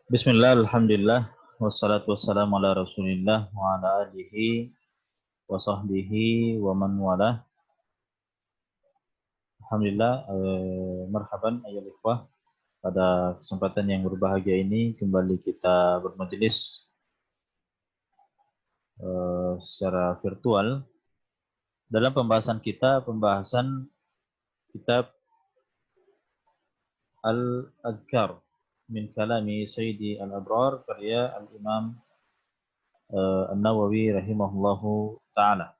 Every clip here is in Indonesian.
Bismillah, alhamdulillah, wassalatu wassalamu ala rasulillah wa ala alihi wa sahbihi wa man walah. Alhamdulillah, marhaban ayyuhal ikhwah. Pada kesempatan yang berbahagia ini kembali kita bermajelis secara virtual dalam pembahasan kitab Al-Adhkar min kalami Sayyidi Al-Abrar karya Al-Imam An-Nawawi rahimahullahu ta'ala.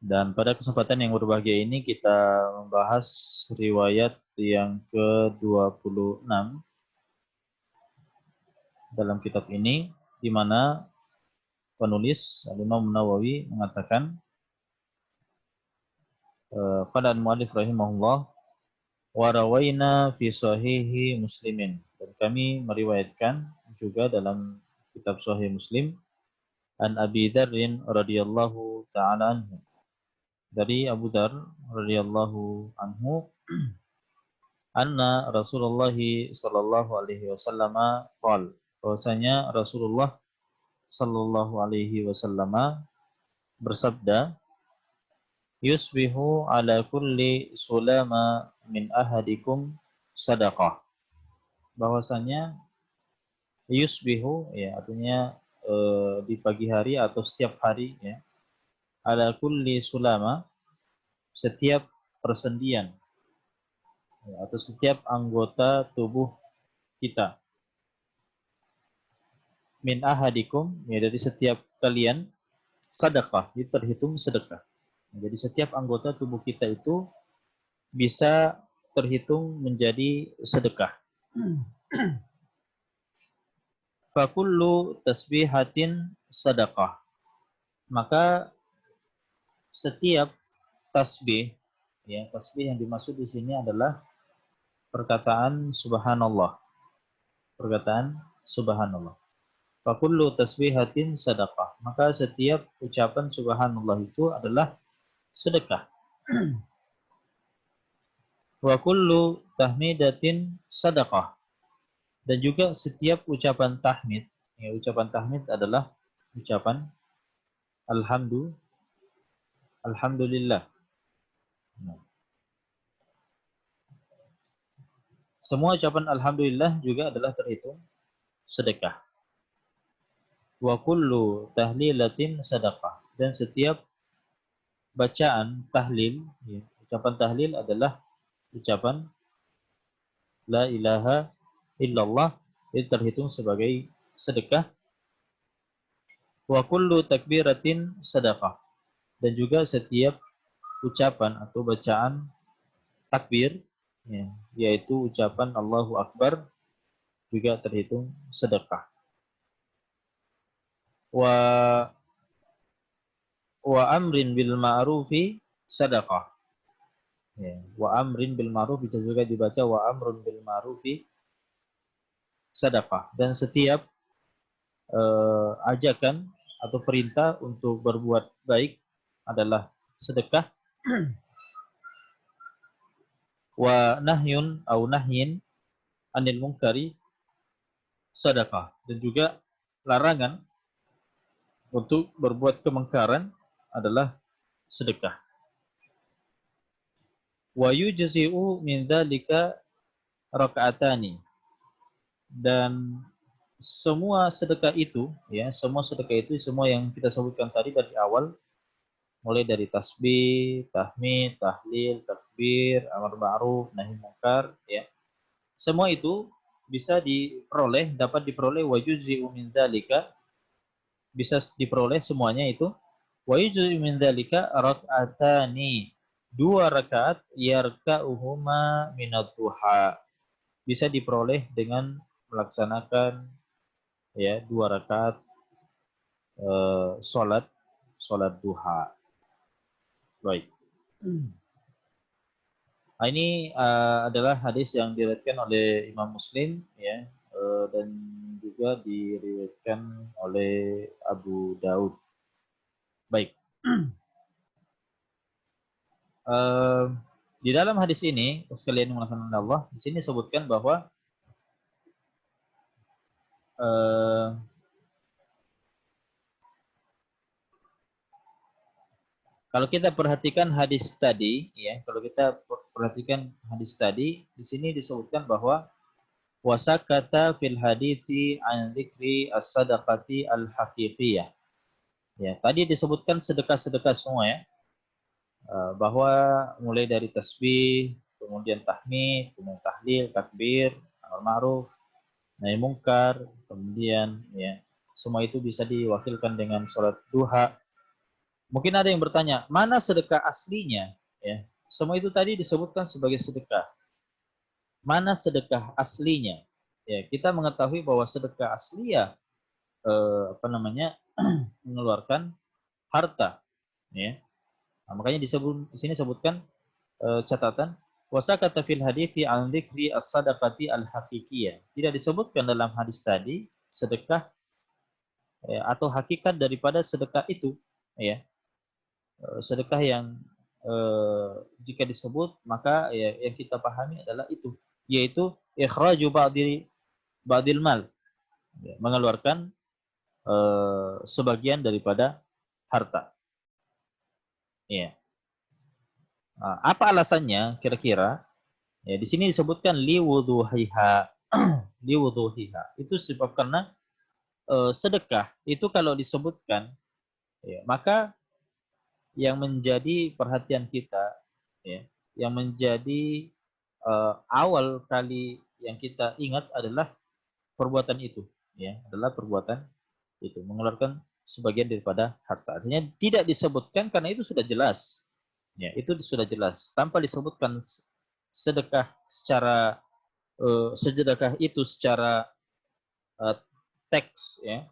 Dan pada kesempatan yang berbahagia ini kita membahas riwayat yang ke-26 dalam kitab ini, di mana penulis Al-Imam Nawawi mengatakan qala al-muallif rahimahullah wa rawaina fi sahihi muslimin, dan kami meriwayatkan juga dalam kitab Sahih Muslim an Abi Dzarrin radhiyallahu taala anhu, dari Abu Dzar radhiyallahu anhu, anna Rasulullah sallallahu alaihi wasallam qol, bahwasanya Rasulullah sallallahu alaihi wasallam bersabda, yusbihu ala kulli sulama min ahadikum sadaqah. Bahwasanya yusbihu ya artinya di pagi hari atau setiap hari ya, ala kulli sulama, setiap persendian ya, atau setiap anggota tubuh kita, min ahadikum ya, dari setiap kalian, sedekah itu terhitung sedekah. Jadi setiap anggota tubuh kita itu bisa terhitung menjadi sedekah. Fakullu tasbihatin sedekah, maka setiap tasbih ya, tasbih yang dimaksud di sini adalah perkataan subhanallah, perkataan subhanallah. Fakullu tasbihatin sedekah, maka setiap ucapan subhanallah itu adalah sedekah. Wa kullu tahmidatin sedekah, dan juga setiap ucapan tahmid ya, ucapan tahmid adalah ucapan alhamdulillah. Nah, semua ucapan alhamdulillah juga adalah terhitung sedekah. Wa kullu tahlilatin sedekah, dan setiap bacaan tahlil ya, ucapan tahlil adalah ucapan la ilaha illallah, itu terhitung sebagai sedekah. Wa kullu takbiratin sedekah, dan juga setiap ucapan atau bacaan takbir ya, yaitu ucapan Allahu Akbar, juga terhitung sedekah. Wa amrin bil ma'rufi sedekah ya, wa amrin bil ma'ruf bisa juga dibaca wa amrun bil ma'rufi sedekah, dan setiap ajakan atau perintah untuk berbuat baik adalah sedekah. Wa nahyun au nahyin anil munkari sedekah, dan juga larangan untuk berbuat kemungkaran adalah sedekah. Wa yujzi'u min dzalika raka'atani, dan semua sedekah itu ya, semua yang kita sebutkan tadi dari awal, mulai dari tasbih, tahmid, tahlil, takbir, amar ma'ruf, nahi munkar ya. Semua itu bisa diperoleh, dapat diperoleh, wa yujzi'u min dzalika, bisa diperoleh semuanya itu, wa yujzi'u min dzalika rak'atani, 2 rakaat, yarka'uhuma minad duha, bisa diperoleh dengan melaksanakan ya 2 rakaat salat duha. Baik. Nah, ini adalah hadis yang diriwayatkan oleh Imam Muslim ya, dan juga diriwayatkan oleh Abu Daud. Baik. Di dalam hadis ini, sekalian mengatakan Allah, di sini sebutkan bahwa kalau kita perhatikan hadis tadi, ya, kalau kita perhatikan hadis tadi, di sini disebutkan bahwa wasakata fil hadithi an dzikri as-sadaqati al-haqiqiyah. Ya, tadi disebutkan sedekah-sedekah semua ya, bahwa mulai dari tasbih, kemudian tahmid, kemudian tahlil, takbir, amar ma'ruf, nahi mungkar, kemudian ya semua itu bisa diwakilkan dengan sholat duha. Mungkin ada yang bertanya, mana sedekah aslinya? Ya, semua itu tadi disebutkan sebagai sedekah. Mana sedekah aslinya? Ya, kita mengetahui bahwa sedekah asli ya mengeluarkan harta. Ya, nah, makanya disebut di sini sebutkan catatan wasakata fil hadithi an dzikri as-sadaqati al-haqiqiyah. Tidak disebutkan dalam hadis tadi sedekah atau hakikat daripada sedekah itu, ya. Sedekah yang jika disebut maka ya, yang kita pahami adalah itu, yaitu ikhraju ba'dil mal, ya, mengeluarkan sebagian daripada harta. Ya. Nah, apa alasannya kira-kira? Ya, di sini disebutkan liwuduhiha. Liwuduhiha. Itu sebab karena sedekah itu kalau disebutkan, ya, maka yang menjadi perhatian kita, ya, yang menjadi awal kali yang kita ingat adalah perbuatan itu, ya, adalah perbuatan itu mengeluarkan sebagian daripada harta. Artinya tidak disebutkan karena itu sudah jelas, ya, itu sudah jelas tanpa disebutkan sedekah secara sedekah itu secara uh, teks, ya,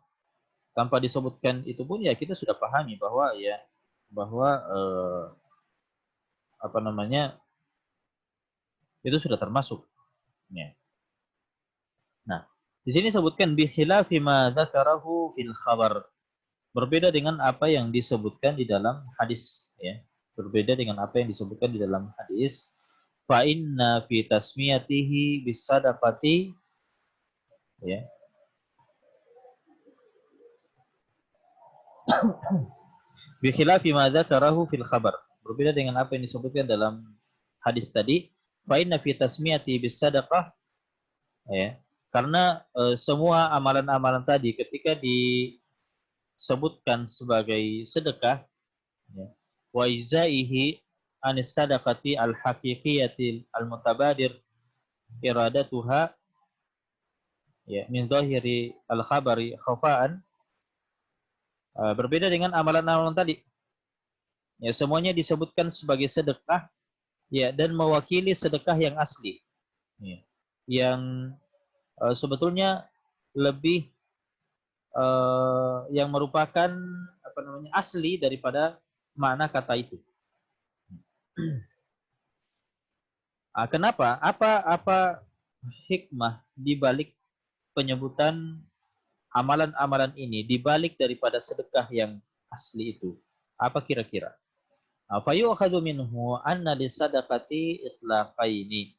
tanpa disebutkan itu pun ya kita sudah pahami bahwa ya bahwa apa namanya itu sudah termasuk, ya. Nah, di sini sebutkan bi khilafi ma dzakarahu fil khabar. Berbeda dengan apa yang disebutkan di dalam hadis, ya. Berbeda dengan apa yang disebutkan di dalam hadis. Fa inna fi tasmiyatihi bis sadaqati, ya. Bi khilafi ma dzakarahu fil khabar. Berbeda dengan apa yang disebutkan dalam hadis tadi. Fa inna fi tasmiyati bis sadaqah, ya. Karena semua amalan-amalan tadi ketika disebutkan sebagai sedekah, ya, wa izaihi anis sadaqati al haqiqiyatil al mutabadir iradatuha, ya, min zahiri al khabari khafaan, berbeda dengan amalan-amalan tadi, ya, semuanya disebutkan sebagai sedekah, ya, dan mewakili sedekah yang asli, ya, yang sebetulnya lebih yang merupakan apa namanya asli daripada makna kata itu. Kenapa? Apa hikmah di balik penyebutan amalan-amalan ini, di balik daripada sedekah yang asli itu? Apa kira-kira? Fayu'khadhu minhu anna lisadaqati itlaqaini.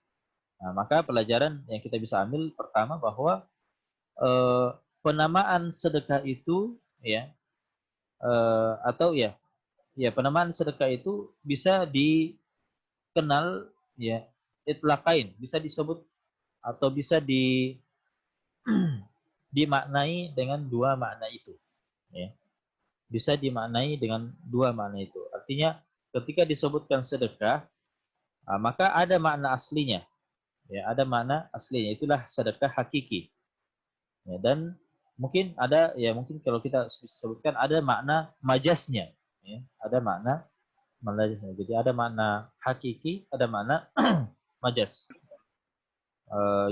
Nah, maka pelajaran yang kita bisa ambil pertama bahwa penamaan sedekah itu, ya, atau ya penamaan sedekah itu bisa dikenal, ya, itlaqain, bisa disebut atau bisa dimaknai dengan dua makna itu, ya. Bisa dimaknai dengan dua makna itu. Artinya ketika disebutkan sedekah, maka ada makna aslinya, ya, ada makna aslinya, itulah sedekah hakiki, ya. Dan mungkin ada, ya, mungkin kalau kita sebutkan ada makna majasnya, ya, ada makna majasnya. Jadi ada makna hakiki, ada makna majas,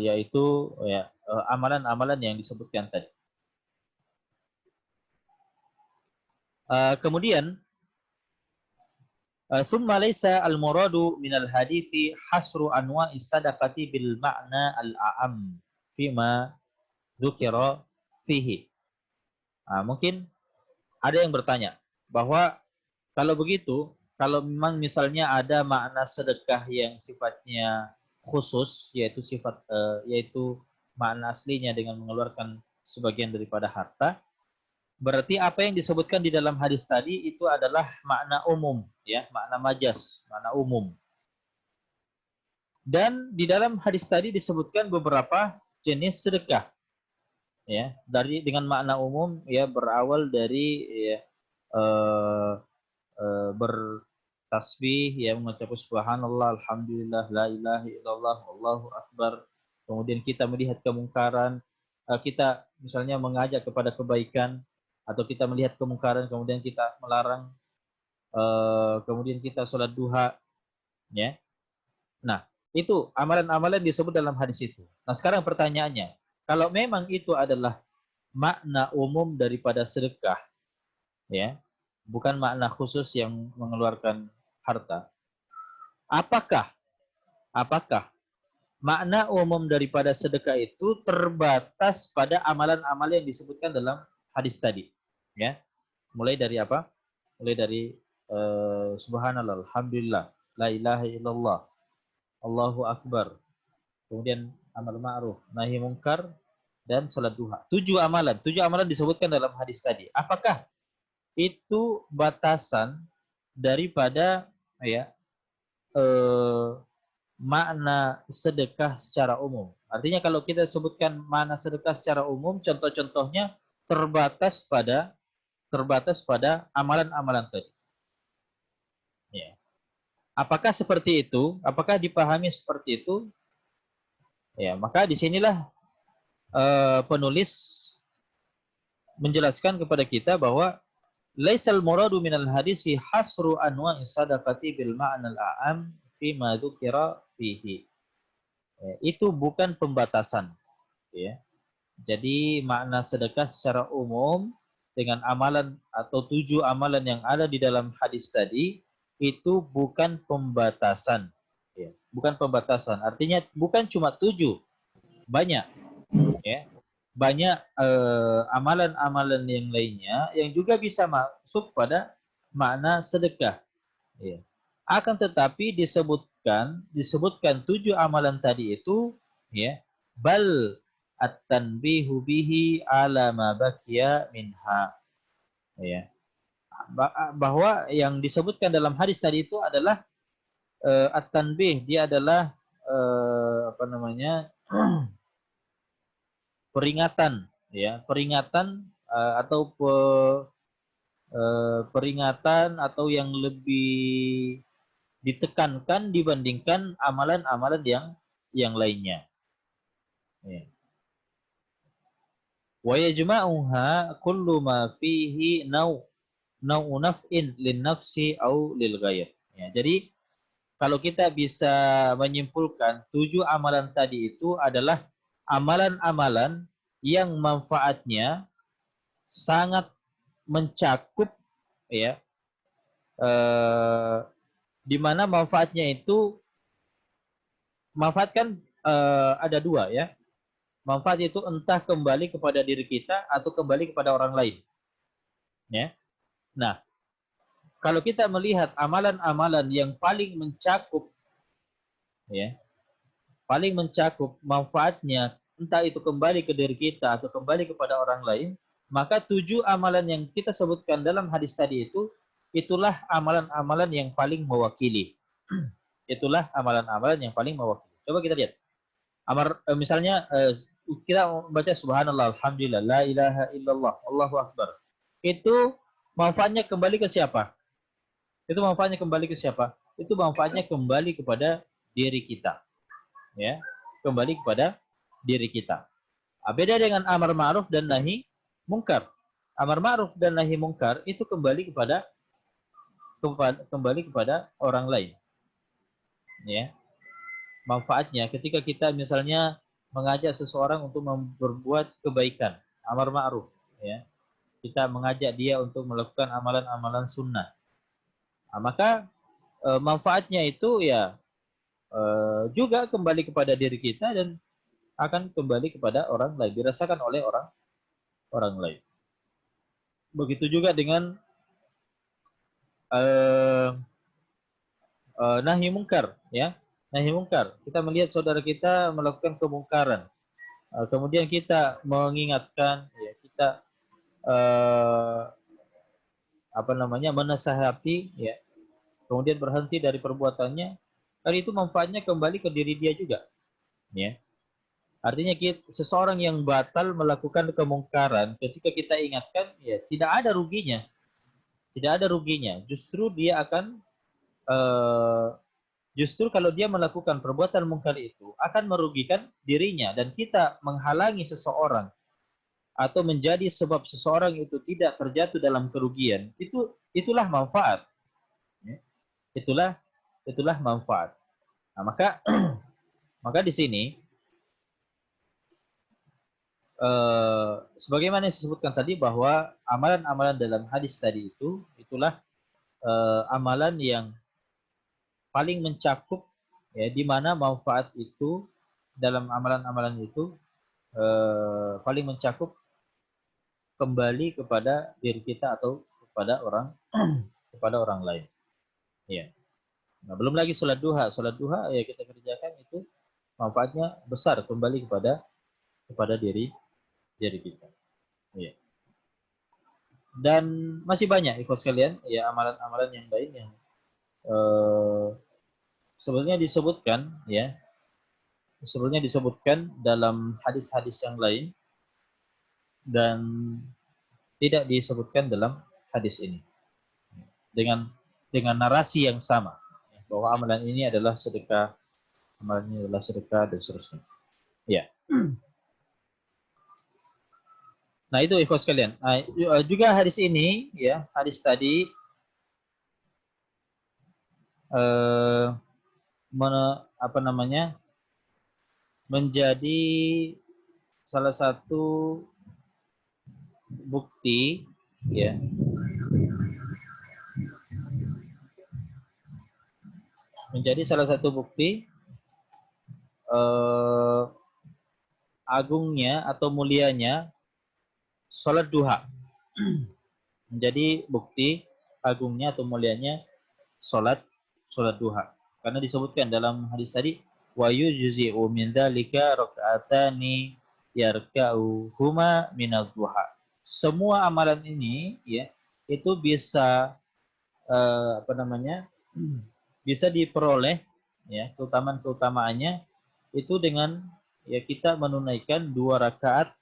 yaitu ya amalan-amalan yang disebutkan tadi. Kemudian thumma laysa al-muradu min al-hadithi hasru anwa'i sadaqati bil ma'na al-a'am fima dzukira fihi. Mungkin ada yang bertanya bahwa kalau begitu, kalau memang misalnya ada makna sedekah yang sifatnya khusus, yaitu sifat yaitu makna aslinya dengan mengeluarkan sebagian daripada harta, berarti apa yang disebutkan di dalam hadis tadi itu adalah makna umum, ya, makna majas, makna umum. Dan di dalam hadis tadi disebutkan beberapa jenis sedekah, ya, dari dengan makna umum, ya, berawal dari, ya, bertasbih, ya, mengucap subhanallah, alhamdulillah, la ilaha illallah, wallahu akbar. Kemudian kita melihat kemungkaran, kita misalnya mengajak kepada kebaikan, atau kita melihat kemungkaran kemudian kita melarang, kemudian kita sholat duha, ya. Nah, itu amalan-amalan disebut dalam hadis itu. Nah, sekarang pertanyaannya, kalau memang itu adalah makna umum daripada sedekah, ya, bukan makna khusus yang mengeluarkan harta, apakah apakah makna umum daripada sedekah itu terbatas pada amalan-amalan yang disebutkan dalam hadis tadi, ya? Mulai dari apa? Mulai dari subhanallah, alhamdulillah, la ilaha illallah, Allahu akbar. Kemudian amal ma'ruf, nahi mungkar, dan salat duha. 7 amalan disebutkan dalam hadis tadi. Apakah itu batasan daripada, ya, makna sedekah secara umum? Artinya kalau kita sebutkan makna sedekah secara umum, contoh-contohnya terbatas pada amalan-amalan tadi. Ya. Apakah seperti itu? Apakah dipahami seperti itu? Ya, maka disinilah penulis menjelaskan kepada kita bahwa laisal muradu minal hadisi hasru anwa'i sadaqati bil ma'nal a'am fi ma dzukira fihi. Ya, itu bukan pembatasan, ya. Jadi makna sedekah secara umum dengan amalan atau 7 amalan yang ada di dalam hadis tadi itu bukan pembatasan, ya. Bukan pembatasan. Artinya bukan cuma 7, banyak, ya. Banyak amalan-amalan yang lainnya yang juga bisa masuk pada makna sedekah, ya. Akan tetapi disebutkan 7 amalan tadi itu, ya, bal at-tanbihu bihi ala ma baqiya minha, ya. Bahwa yang disebutkan dalam hadis tadi itu adalah at-tanbih, dia adalah apa namanya, peringatan, ya, peringatan atau peringatan atau yang lebih ditekankan dibandingkan amalan-amalan yang lainnya. Ya. Wa yajma'uha kullu ma fihi nau'u naf'in lin nafsi au lil ghair. Ya, jadi kalau kita bisa menyimpulkan 7 amalan tadi itu adalah amalan-amalan yang manfaatnya sangat mencakup, ya, di mana manfaatnya itu, manfaat kan ada 2, ya. Manfaat itu entah kembali kepada diri kita atau kembali kepada orang lain, ya. Nah, kalau kita melihat amalan-amalan yang paling mencakup, ya, paling mencakup manfaatnya entah itu kembali ke diri kita atau kembali kepada orang lain, maka 7 amalan yang kita sebutkan dalam hadis tadi itu, itulah amalan-amalan yang paling mewakili. Itulah amalan-amalan yang paling mewakili. Coba kita lihat. Misalnya kita baca subhanallah, alhamdulillah, la ilaha illallah, Allahu akbar. Itu manfaatnya kembali ke siapa? Itu manfaatnya kembali ke siapa? Itu manfaatnya kembali kepada diri kita, ya. Kembali kepada diri kita. Beda dengan amar ma'ruf dan nahi mungkar. Amar ma'ruf dan nahi mungkar itu kembali kepada orang lain, ya. Manfaatnya ketika kita misalnya mengajak seseorang untuk berbuat kebaikan, amar ma'ruf, ya. Kita mengajak dia untuk melakukan amalan-amalan sunnah. Maka manfaatnya itu, ya, juga kembali kepada diri kita dan akan kembali kepada orang lain, dirasakan oleh orang lain. Begitu juga dengan nahi mungkar, ya. Nahi mungkar. Kita melihat saudara kita melakukan kemungkaran, kemudian kita mengingatkan, ya, kita eh, menasihati, ya, kemudian berhenti dari perbuatannya, kan itu manfaatnya kembali ke diri dia juga, ya. Artinya seseorang yang batal melakukan kemungkaran, ketika kita ingatkan, ya, tidak ada ruginya, tidak ada ruginya. Justru dia akan eh, justru kalau dia melakukan perbuatan mungkar itu akan merugikan dirinya, dan kita menghalangi seseorang atau menjadi sebab seseorang itu tidak terjatuh dalam kerugian, itulah manfaat, ya. Itulah manfaat. Nah, maka maka di sini sebagaimana yang disebutkan tadi bahwa amalan-amalan dalam hadis tadi itulah amalan yang paling mencakup, ya, di mana manfaat itu dalam amalan-amalan itu paling mencakup kembali kepada diri kita atau kepada orang kepada orang lain. Ya. Nah, belum lagi sholat duha ya kita kerjakan itu manfaatnya besar kembali kepada diri kita. Ya. Dan masih banyak ikhwas sekalian, ya, amalan-amalan yang lain yang sebenarnya disebutkan dalam hadis-hadis yang lain dan tidak disebutkan dalam hadis ini dengan narasi yang sama, bahwa amalan ini adalah sedekah, amalan ini adalah sedekah, dan seterusnya. Ya. Nah, itu ikhwas sekalian. Nah, juga hadis ini, ya, hadis tadi menjadi salah satu bukti, ya, menjadi salah satu bukti agungnya atau mulianya sholat duha. Menjadi bukti agungnya atau mulianya sholat duha. Karena disebutkan dalam hadis tadi, wa yujzi'u min dzalika raka'atani yarka'uhuma minadh duha. Semua amalan ini, ya, itu bisa bisa diperoleh, ya, keutamaan-keutamaannya itu dengan, ya, kita menunaikan 2 rakaat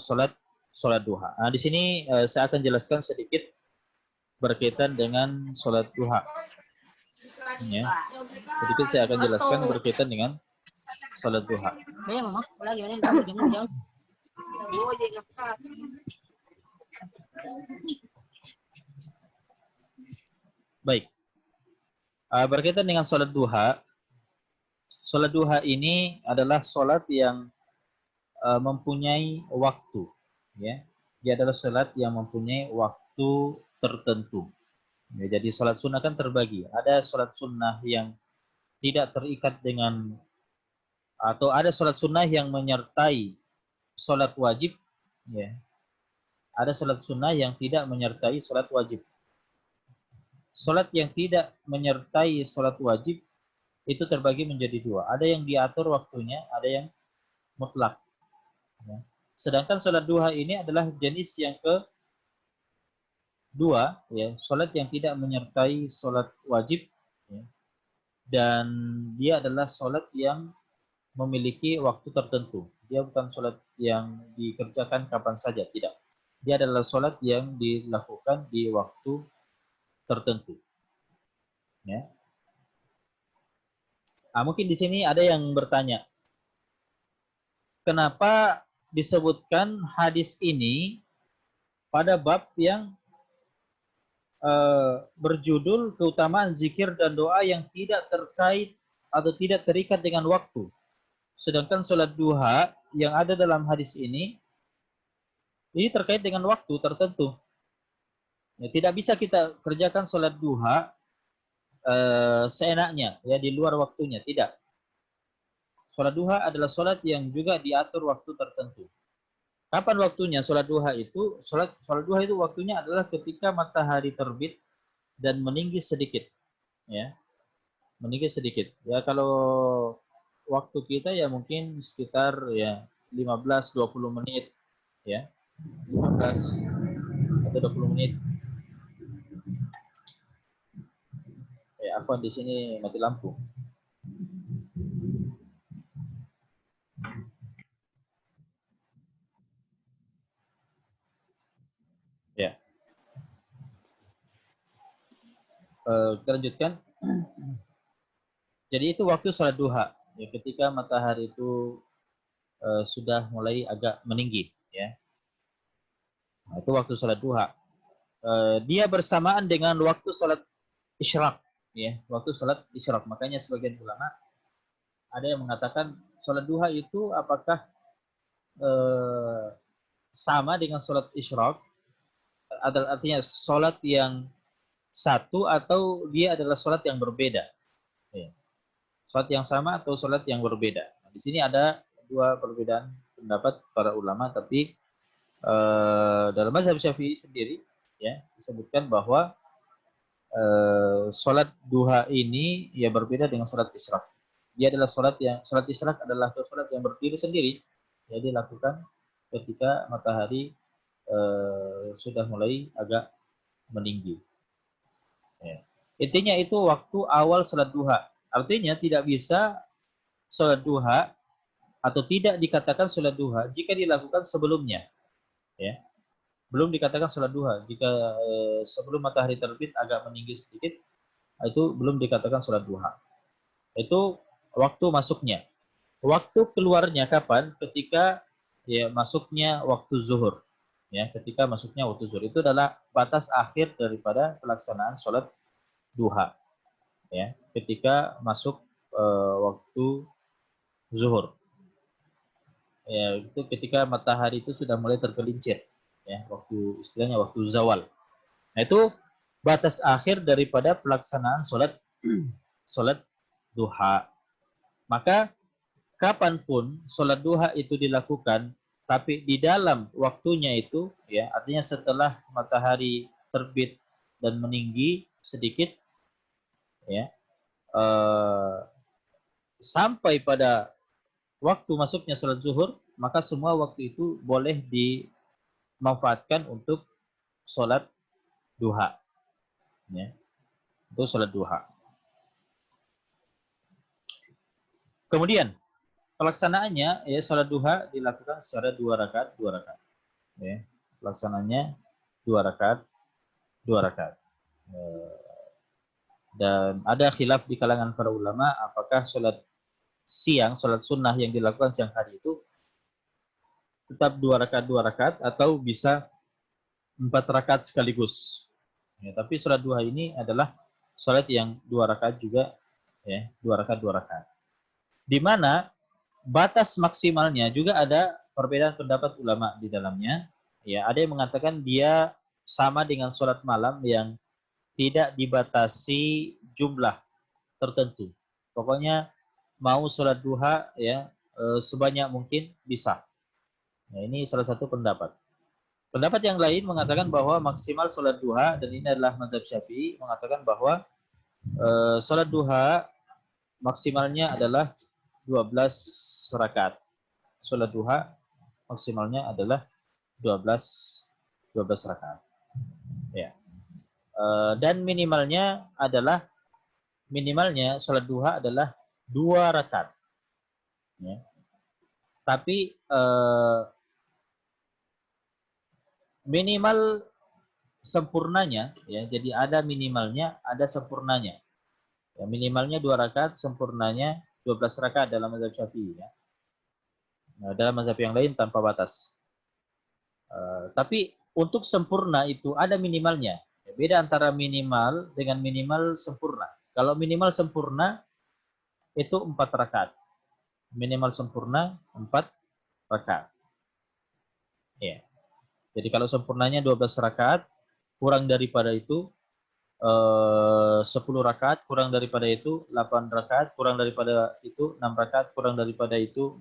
sholat duha. Nah, di sini saya akan jelaskan sedikit berkaitan dengan sholat duha. Ya. Sedikit saya akan jelaskan berkaitan dengan sholat duha. Baik. Berkaitan dengan sholat duha. Sholat duha ini adalah sholat yang mempunyai waktu. Ya. Dia adalah sholat yang mempunyai waktu tertentu. Ya, jadi sholat sunnah kan terbagi. Ada sholat sunnah yang tidak terikat dengan, atau ada sholat sunnah yang menyertai sholat wajib. Ya. Ada sholat sunnah yang tidak menyertai sholat wajib. Sholat yang tidak menyertai sholat wajib itu terbagi menjadi 2. Ada yang diatur waktunya, ada yang mutlak. Ya. Sedangkan sholat duha ini adalah jenis yang kedua, ya, sholat yang tidak menyertai sholat wajib, ya, dan dia adalah sholat yang memiliki waktu tertentu. Dia bukan sholat yang dikerjakan kapan saja, tidak. Dia adalah sholat yang dilakukan di waktu tertentu. Ya. Nah, mungkin di sini ada yang bertanya, kenapa disebutkan hadis ini pada bab yang berjudul keutamaan zikir dan doa yang tidak terkait atau tidak terikat dengan waktu. Sedangkan sholat duha yang ada dalam hadis ini terkait dengan waktu tertentu. Ya, tidak bisa kita kerjakan sholat duha seenaknya, ya, di luar waktunya, tidak. Sholat duha adalah sholat yang juga diatur waktu tertentu. Kapan waktunya sholat duha itu? Sholat duha itu waktunya adalah ketika matahari terbit dan meninggi sedikit, ya, meninggi sedikit. Ya, kalau waktu kita ya mungkin sekitar ya 15-20 menit ya. 15 atau 20 menit. Ya, apa di sini mati lampu. Ya. Kita lanjutkan. Jadi itu waktu salat duha, ya, ketika matahari itu sudah mulai agak meninggi, ya. Nah, itu waktu salat duha. Dia bersamaan dengan waktu salat isyraq, ya, waktu salat isyraq. Makanya sebagian ulama ada yang mengatakan salat duha itu apakah sama dengan salat isyraq, artinya salat yang satu atau dia adalah salat yang berbeda. Ya. Salat yang sama atau salat yang berbeda. Nah, di sini ada dua perbedaan pendapat para ulama, tapi dalam mazhab Syafi'i sendiri ya disebutkan bahwa salat duha ini ya berbeda dengan salat isyraq. Dia adalah salat isyraq adalah salat yang berdiri sendiri, ya dilakukan ketika matahari sudah mulai agak meninggi. Ya. Intinya itu waktu awal salat duha. Artinya tidak bisa salat duha atau tidak dikatakan salat duha jika dilakukan sebelumnya. Ya. Belum dikatakan salat duha jika sebelum matahari terbit agak meninggi sedikit, itu belum dikatakan salat duha. Itu waktu masuknya. Waktu keluarnya kapan? Ketika ya masuknya waktu zuhur. Ya, ketika masuknya waktu zuhur itu adalah batas akhir daripada pelaksanaan salat duha. Ya, ketika masuk waktu zuhur. Ya, itu ketika matahari itu sudah mulai tergelincir. Ya, waktu istilahnya waktu zawal. Nah, itu batas akhir daripada pelaksanaan salat duha. Maka kapanpun salat duha itu dilakukan, tapi di dalam waktunya itu, ya artinya setelah matahari terbit dan meninggi sedikit, ya sampai pada waktu masuknya salat zuhur, maka semua waktu itu boleh dimanfaatkan untuk salat duha, ya, untuk salat duha. Kemudian pelaksanaannya ya salat duha dilakukan secara 2 rakaat, 2 rakaat. Ya, pelaksananya 2 rakaat, 2 rakaat. Dan ada khilaf di kalangan para ulama apakah salat siang, salat sunnah yang dilakukan siang hari itu tetap 2 rakaat, 2 rakaat atau bisa 4 rakaat sekaligus. Ya, tapi salat duha ini adalah salat yang 2 rakaat juga, ya 2 rakaat, 2 rakaat. Di mana batas maksimalnya juga ada perbedaan pendapat ulama di dalamnya. Ya, ada yang mengatakan dia sama dengan salat malam yang tidak dibatasi jumlah tertentu. Pokoknya mau salat duha ya sebanyak mungkin bisa. Nah, ini salah satu pendapat. Pendapat yang lain mengatakan bahwa maksimal salat duha, dan ini adalah mazhab Syafi'i, mengatakan bahwa salat duha maksimalnya adalah 12 rakaat. Salat duha maksimalnya adalah 12 rakaat. Ya. Dan minimalnya salat duha adalah 2 rakaat. Ya. Tapi minimal sempurnanya, ya, jadi ada minimalnya, ada sempurnanya. Ya, minimalnya 2 rakaat, sempurnanya 12 rakaat dalam mazhab Syafi'i. Ya. Nah, dalam mazhab yang lain tanpa batas. Tapi untuk sempurna itu ada minimalnya. Ya, beda antara minimal dengan minimal sempurna. Kalau minimal sempurna itu 4 rakaat. Minimal sempurna 4 rakaat. Ya. Jadi kalau sempurnanya 12 rakaat, kurang daripada itu 10 rakaat, kurang daripada itu 8 rakaat, kurang daripada itu 6 rakaat, kurang daripada itu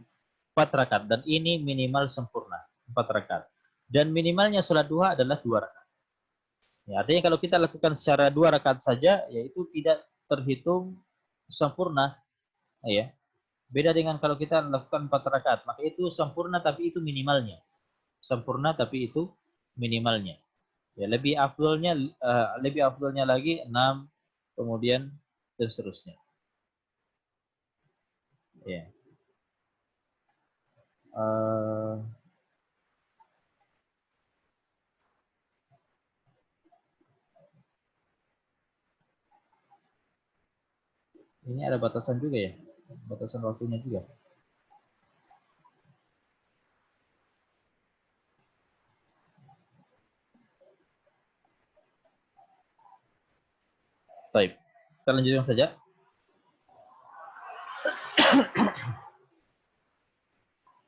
4 rakaat. Dan ini minimal sempurna, 4 rakaat. Dan minimalnya salat duha adalah 2 rakaat. Ya, artinya kalau kita lakukan secara 2 rakaat saja, yaitu tidak terhitung sempurna. Ya. Beda dengan kalau kita lakukan 4 rakaat, maka itu sempurna tapi itu minimalnya. Sempurna tapi itu minimalnya. Ya, lebih afdolnya lagi 6 kemudian dan seterusnya. Ya. Ini ada batasan juga ya? Batasan waktunya juga. Baik. Kita lanjutkan saja.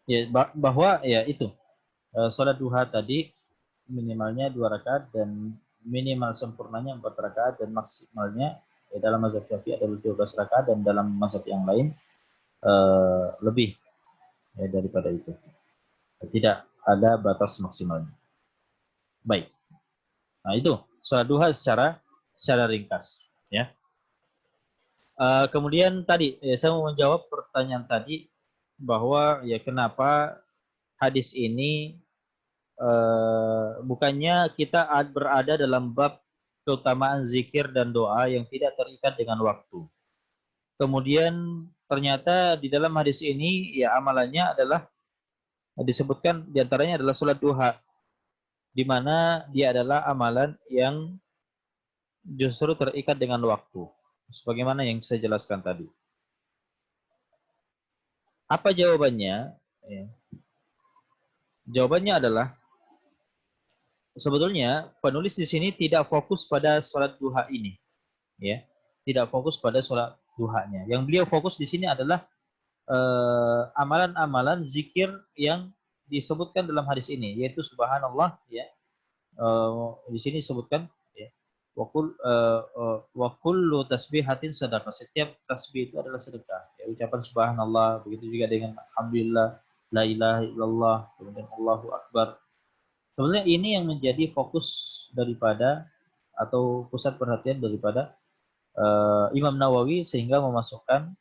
Ya, bahwa ya itu salat duha tadi minimalnya 2 rakaat dan minimal sempurnanya 4 rakaat dan maksimalnya ya, dalam mazhab Syafi'i adalah 12 rakaat dan dalam mazhab yang lain lebih ya, daripada itu. Tidak ada batas maksimalnya. Baik. Nah, itu salat duha secara ringkas ya. Kemudian tadi saya mau menjawab pertanyaan tadi bahwa ya kenapa hadis ini bukannya kita berada dalam bab keutamaan zikir dan doa yang tidak terikat dengan waktu. Kemudian ternyata di dalam hadis ini ya amalannya adalah disebutkan diantaranya adalah sholat duha, di mana dia adalah amalan yang justru terikat dengan waktu. Sebagaimana yang saya jelaskan tadi. Apa jawabannya? Ya. Jawabannya adalah sebetulnya penulis di sini tidak fokus pada sholat duha ini, ya, tidak fokus pada sholat duhanya. Yang beliau fokus di sini adalah amalan-amalan zikir yang disebutkan dalam hadis ini, yaitu subhanallah, ya, di sini disebutkan, ya, wa kullu tasbihatin sadaqah. Setiap tasbih itu adalah sedekah. Ya, ucapan subhanallah, begitu juga dengan alhamdulillah, la ilaha illallah, kemudian Allahu akbar. Sebenarnya ini yang menjadi fokus daripada atau pusat perhatian daripada Imam Nawawi sehingga memasukkan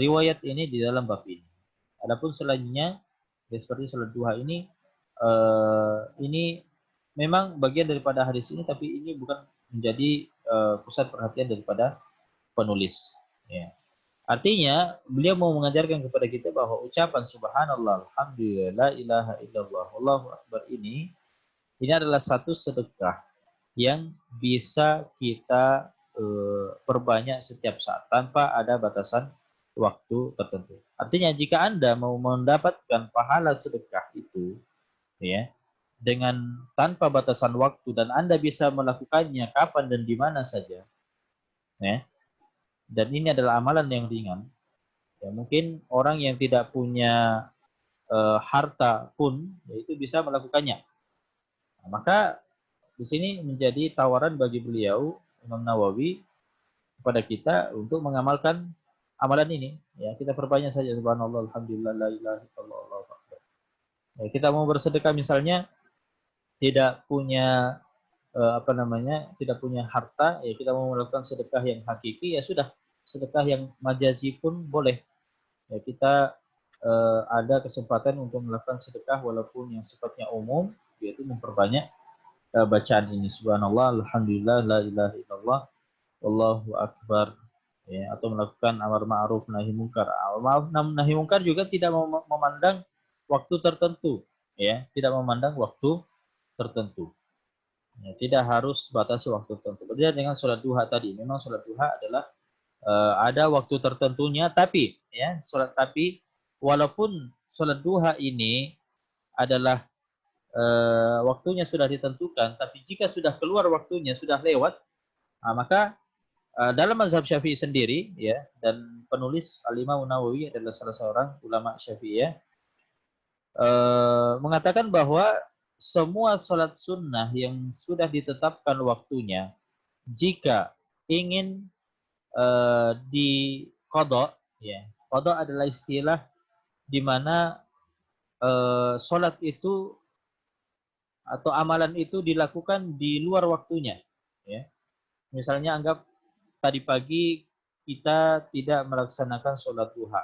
riwayat ini di dalam bab ini. Adapun selainnya, ya seperti salat duha ini memang bagian daripada hadis ini, tapi ini bukan menjadi pusat perhatian daripada penulis. Ya. Artinya, beliau mau mengajarkan kepada kita bahwa ucapan subhanallah, alhamdulillah, la ilaha illallah, Allahu akbar ini adalah satu sedekah yang bisa kita perbanyak setiap saat tanpa ada batasan waktu tertentu. Artinya jika Anda mau mendapatkan pahala sedekah itu, ya, dengan tanpa batasan waktu dan Anda bisa melakukannya kapan dan di mana saja, ya, dan ini adalah amalan yang ringan, ya, mungkin orang yang tidak punya harta pun ya, itu bisa melakukannya. Nah, maka di sini menjadi tawaran bagi beliau Imam Nawawi kepada kita untuk mengamalkan amalan ini. Ya, kita perbanyak saja subhanallah, alhamdulillah, la ilaha illallah, Allahu akbar. Ya, kita mau bersedekah misalnya tidak punya tidak punya harta, ya kita mau melakukan sedekah yang hakiki, ya sudah, sedekah yang majazi pun boleh. Ya, kita ada kesempatan untuk melakukan sedekah walaupun yang sifatnya umum, yaitu memperbanyak bacaan ini subhanallah, alhamdulillah, la ilaha illallah, Allahu akbar, ya, atau melakukan amar ma'ruf nahi mungkar. Nahi mungkar juga tidak memandang waktu tertentu, ya, tidak memandang waktu tertentu. Ya, tidak harus batasi waktu tertentu. Berbeda dengan sholat duha tadi. Memang sholat duha adalah ada waktu tertentunya, tapi ya, tapi walaupun sholat duha ini adalah waktunya sudah ditentukan, tapi jika sudah keluar waktunya, sudah lewat, maka dalam mazhab Syafi'i sendiri, ya, dan penulis Al-Imam Nawawi adalah salah seorang ulama Syafi'i, ya, mengatakan bahwa semua sholat sunnah yang sudah ditetapkan waktunya, jika ingin di qadha, ya, qadha adalah istilah di mana sholat itu atau amalan itu dilakukan di luar waktunya, ya. Misalnya anggap tadi pagi kita tidak melaksanakan sholat duha.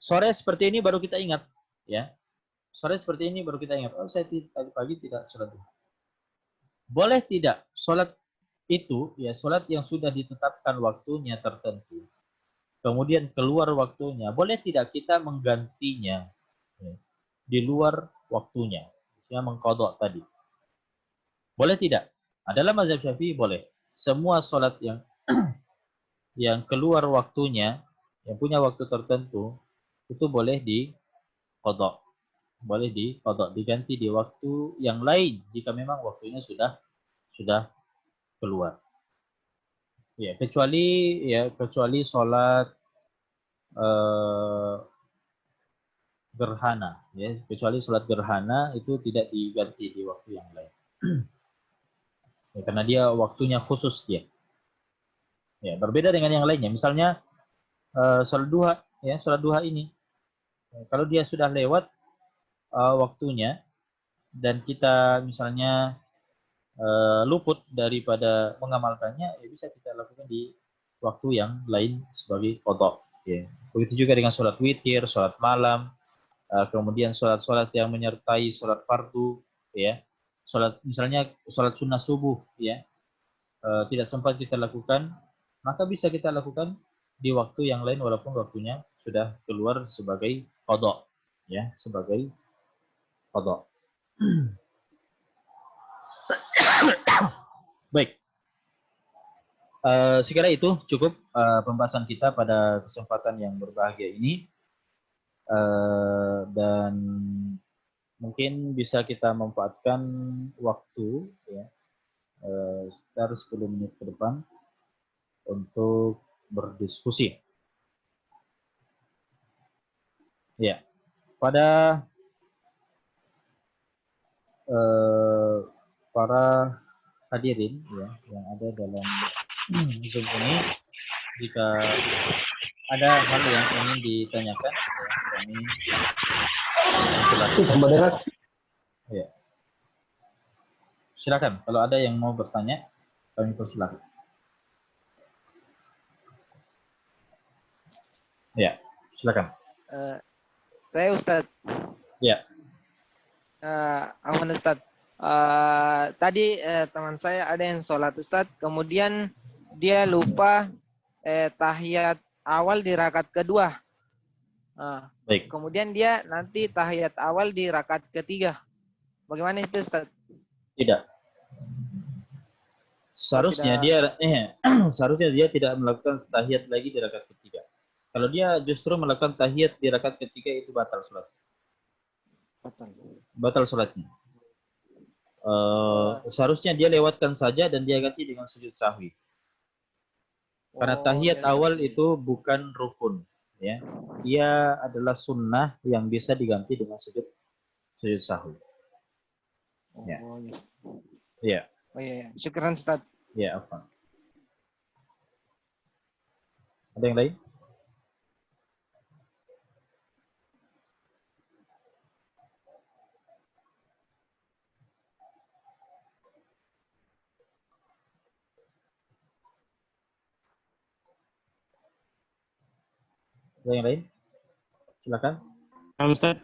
Sore seperti ini baru kita ingat, ya. Sore seperti ini baru kita ingat, oh saya tadi pagi tidak sholat duha. Boleh tidak sholat itu, ya sholat yang sudah ditetapkan waktunya tertentu, kemudian keluar waktunya, boleh tidak kita menggantinya, ya, di luar waktunya, yang mengqadha tadi? Boleh tidak? Adalah mazhab Syafi'i boleh. Semua sholat yang yang keluar waktunya, yang punya waktu tertentu, itu boleh diqadha. Boleh diqadha, diganti di waktu yang lain jika memang waktunya sudah keluar. Kecuali sholat gerhana, ya, kecuali sholat gerhana itu tidak diganti di waktu yang lain. Ya, karena dia waktunya khusus dia. Ya, berbeda dengan yang lainnya. Misalnya sholat duha, ya, sholat duha ini, kalau dia sudah lewat waktunya dan kita misalnya luput daripada mengamalkannya, ya bisa kita lakukan di waktu yang lain sebagai qadha. Ya. Begitu juga dengan sholat witir, sholat malam, kemudian sholat-sholat yang menyertai sholat fardu, ya, misalnya sholat sunnah subuh, ya, tidak sempat kita lakukan, maka bisa kita lakukan di waktu yang lain walaupun waktunya sudah keluar sebagai qadha, ya, sebagai qadha. Baik. Sekira itu cukup pembahasan kita pada kesempatan yang berbahagia ini, dan mungkin bisa kita manfaatkan waktu, ya, sekitar 10 menit ke depan untuk berdiskusi. Ya, pada para hadirin, ya, yang ada dalam Zoom ini, jika ada hal yang ingin ditanyakan, ya, kami silakan. Ya. Silakan, kalau ada yang mau bertanya, kami persilakan. Ya, silakan. Saya Ustadz. Ya. Aman Ustadz. Tadi teman saya ada yang sholat Ustadz, kemudian dia lupa tahiyat awal di rakaat kedua. Baik. Kemudian dia nanti tahiyat awal di rakaat ketiga. Bagaimana itu Ustadz? Tidak. Seharusnya seharusnya dia tidak melakukan tahiyat lagi di rakaat ketiga. Kalau dia justru melakukan tahiyat di rakaat ketiga, itu batal sholat. Batal sholatnya. Seharusnya dia lewatkan saja dan dia ganti dengan sujud sahwi. Karena tahiyat awal itu bukan rukun, ya. Dia adalah sunnah yang bisa diganti dengan sujud sahwi. Ya. Ya. Oh iya, syukran Ustaz. Ya, apa? Ada yang lain? Ada yang lain? Silakan. Ustaz.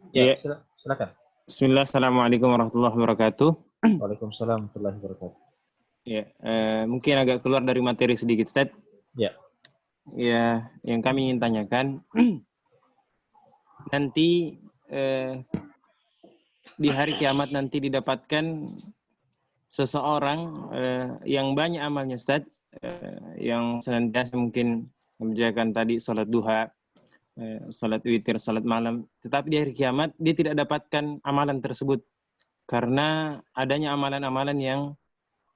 Ya, silakan. Bismillah, assalamualaikum warahmatullahi wabarakatuh. Waalaikumsalam warahmatullahi wabarakatuh. Ya, mungkin agak keluar dari materi sedikit, Ustaz. Ya. Ya, yang kami ingin tanyakan, nanti di hari kiamat nanti didapatkan seseorang yang banyak amalnya, Ustaz, yang senantiasa mungkin mengerjakan tadi sholat duha, sholat witir, sholat malam, tetapi di hari kiamat dia tidak dapatkan amalan tersebut karena adanya amalan-amalan yang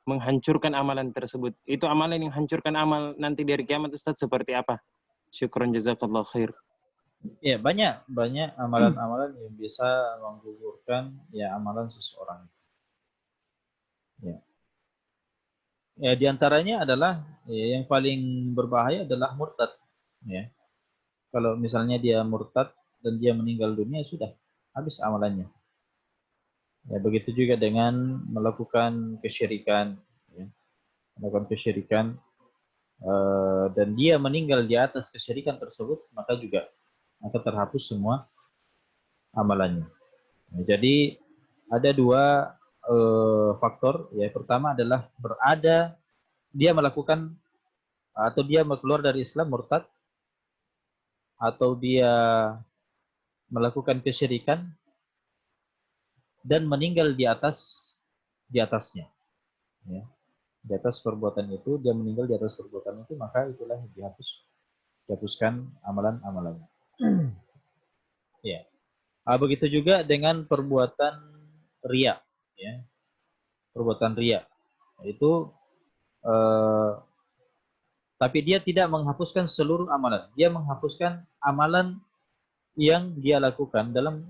menghancurkan amalan tersebut. Itu amalan yang hancurkan amal nanti di hari kiamat, Ustaz, seperti apa? Syukran jazakallah khair. Ya, banyak amalan-amalan yang bisa menggugurkan ya amalan seseorang. Ya. Ya, diantaranya adalah ya, yang paling berbahaya adalah murtad. Ya. Kalau misalnya dia murtad dan dia meninggal dunia, sudah habis amalannya. Ya, begitu juga dengan melakukan kesyirikan, ya. Melakukan kesyirikan, dan dia meninggal di atas kesyirikan tersebut, maka juga akan terhapus semua amalannya. Jadi ada dua faktor. Ya, pertama adalah berada dia melakukan atau dia keluar dari Islam murtad, atau dia melakukan kesyirikan dan meninggal di atasnya. Ya. Di atas perbuatan itu, dia meninggal di atas perbuatan itu, maka itulah yang dihapuskan amalan-amalannya. Ya. Begitu juga dengan perbuatan riya, ya. Perbuatan riya itu tapi dia tidak menghapuskan seluruh amalan. Dia menghapuskan amalan yang dia lakukan dalam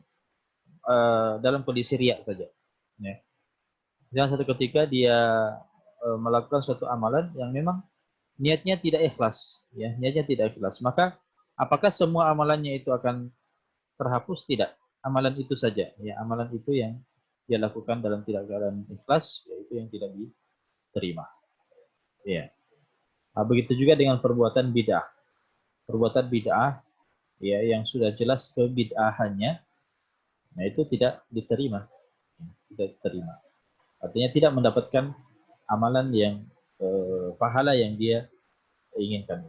kondisi riya saja. Ya. Jangan satu ketika dia melakukan suatu amalan yang memang niatnya tidak ikhlas, ya, niatnya tidak ikhlas. Maka apakah semua amalannya itu akan terhapus? Tidak. Amalan itu saja, ya, amalan itu yang dia lakukan dalam tidak keadaan ikhlas, yaitu yang tidak diterima. Ya. Begitu juga dengan perbuatan bid'ah. Perbuatan bid'ah, ya, yang sudah jelas kebid'ahannya, nah itu tidak diterima, tidak diterima. Artinya tidak mendapatkan amalan yang pahala yang dia inginkan.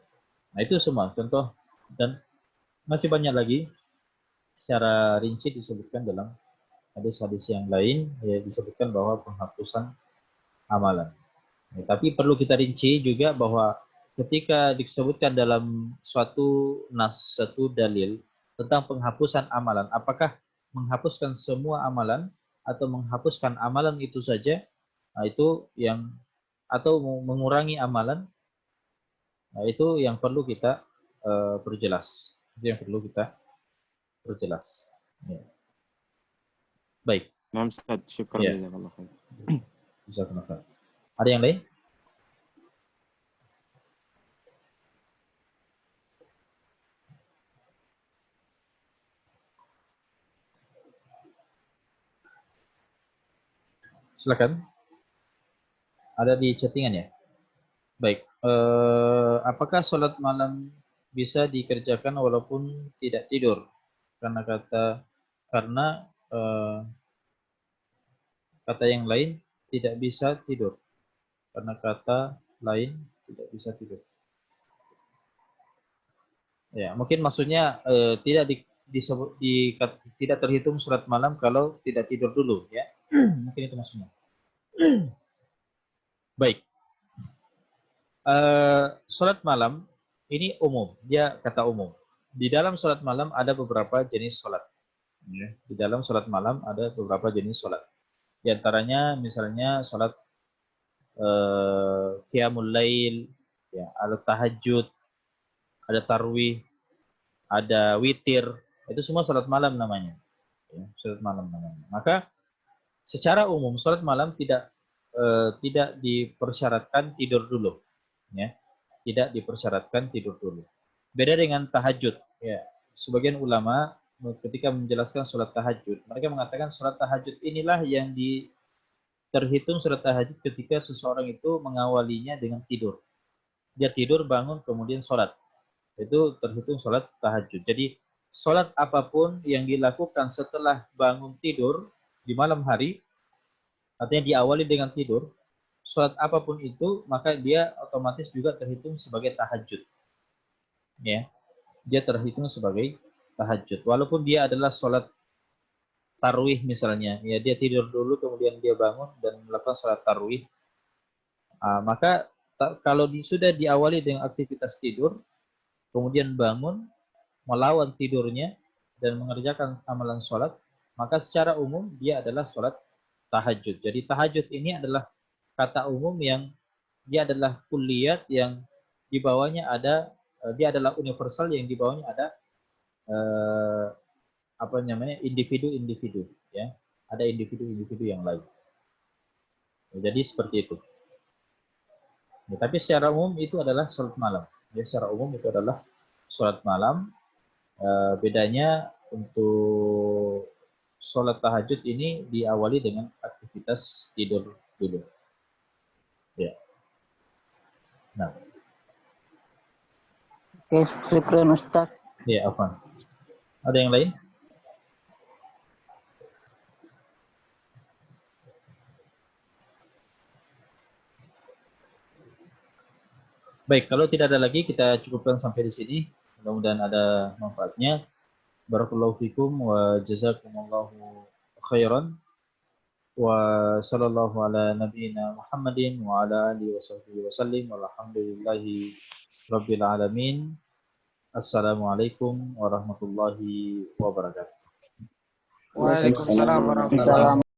Nah itu semua contoh, dan masih banyak lagi secara rinci disebutkan dalam hadis-hadis yang lain, ya, disebutkan bahwa penghapusan amalan. Ya, tapi perlu kita rinci juga bahwa ketika disebutkan dalam suatu nas, satu dalil tentang penghapusan amalan, apakah menghapuskan semua amalan atau menghapuskan amalan itu saja, nah, itu yang atau mengurangi amalan, nah, itu yang perlu kita perjelas. Itu yang perlu kita perjelas. Ya. Baik. Nah, Ustaz, syukur Ya. jazakallah khair. Jazakallah khair. Ada yang lain? Silakan. Ada di chattingan ya? Baik. Apakah sholat malam bisa dikerjakan walaupun tidak tidur? Karena kata yang lain tidak bisa tidur. Karena kata lain tidak bisa tidur. Ya, mungkin maksudnya tidak terhitung sholat malam kalau tidak tidur dulu, ya. Mungkin itu maksudnya. Baik. Sholat malam ini umum, dia kata umum. Di dalam sholat malam ada beberapa jenis sholat. Ya. Di dalam sholat malam ada beberapa jenis sholat. Di antaranya misalnya sholat qiyamul lail, ya, ada tahajud, ada tarwih, ada witir. Itu semua sholat malam namanya. Ya, sholat malam namanya. Maka secara umum sholat malam tidak dipersyaratkan tidur dulu. Ya. Tidak dipersyaratkan tidur dulu. Beda dengan tahajud. Ya. Sebagian ulama ketika menjelaskan sholat tahajud, mereka mengatakan sholat tahajud inilah yang terhitung sholat tahajud ketika seseorang itu mengawalinya dengan tidur. Dia tidur, bangun, kemudian sholat. Itu terhitung sholat tahajud. Jadi sholat apapun yang dilakukan setelah bangun tidur di malam hari, artinya diawali dengan tidur, sholat apapun itu, maka dia otomatis juga terhitung sebagai tahajud. Ya, dia terhitung sebagai tahajud. Walaupun dia adalah sholat tarwih misalnya, ya dia tidur dulu kemudian dia bangun dan melakukan sholat tarwih, maka kalau sudah diawali dengan aktivitas tidur, kemudian bangun, melawan tidurnya dan mengerjakan amalan sholat, maka secara umum dia adalah sholat tahajud. Jadi tahajud ini adalah kata umum yang dia adalah kulliyat yang di bawahnya ada, dia adalah universal yang di bawahnya ada individu-individu, ya. Ada individu-individu yang lain. Jadi seperti itu. Ya, tapi secara umum itu adalah sholat malam. Ya, secara umum itu adalah sholat malam. Bedanya untuk sholat tahajud ini diawali dengan aktivitas tidur dulu. Ya. Nah, Oke, syukran Ustaz. Ya, afwan. Ada yang lain? Baik, kalau tidak ada lagi kita cukupkan sampai di sini. Mudah-mudahan ada manfaatnya. Barakallahu fikum wa jazakumullahu khairan. Wa sallallahu ala nabiyyina Muhammadin wa ala alihi wa sahbihi wa sallim walhamdulillahi rabbil alamin. Assalamualaikum warahmatullahi wabarakatuh. Waalaikumsalam warahmatullahi Assalamualaikum